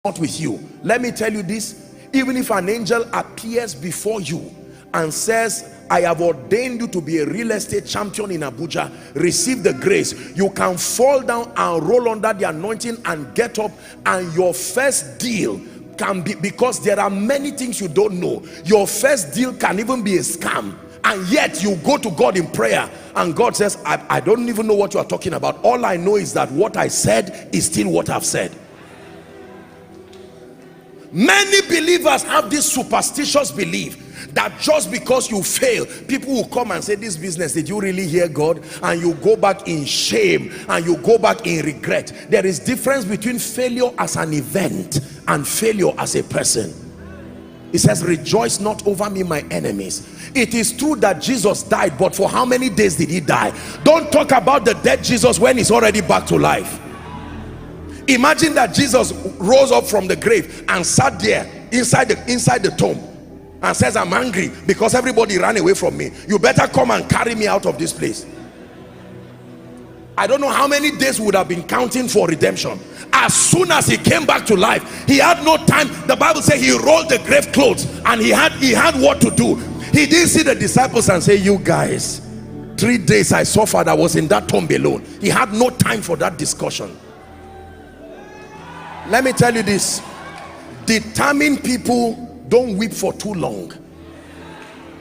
not with you. Let me tell you this, even if an angel appears before you and says, I have ordained you to be a real estate champion in Abuja, receive the grace, you can fall down and roll under the anointing and get up, and your first deal can be, because there are many things you don't know, your first deal can even be a scam, and yet you go to God in prayer and God says, I don't even know what you are talking about. All I know is that what I said is still what I've said. Many believers have this superstitious belief that just because you fail, people will come and say, this business, did you really hear God? And you go back in shame and you go back in regret. There is difference between failure as an event and failure as a person. It says, rejoice not over me, my enemies. It is true that Jesus died, but for how many days did he die? Don't talk about the dead Jesus when he's already back to life. Imagine that Jesus rose up from the grave and sat there inside the tomb and says, I'm angry because everybody ran away from me. You better come and carry me out of this place. I don't know how many days would have been counting for redemption. As soon as he came back to life, he had no time. The Bible says he rolled the grave clothes and he had what to do. He didn't see the disciples and say, you guys, 3 days I suffered, I was in that tomb alone. He had no time for that discussion. Let me tell you this, determined people don't weep for too long.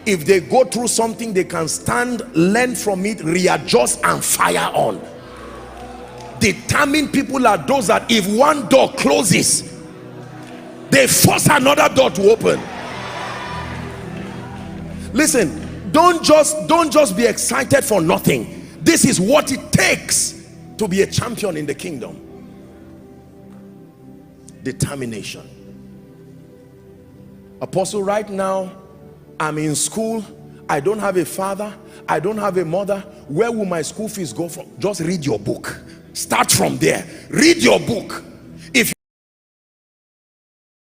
If they go through something, they can stand, learn from it, readjust and fire on. Determined people are those that if one door closes, they force another door to open. Listen, don't just be excited for nothing. This is what it takes to be a champion in the kingdom. Determination. Apostle, right now I'm in school, I don't have a father, I don't have a mother. Where will my school fees go from? Just read your book. Start from there. Read your book.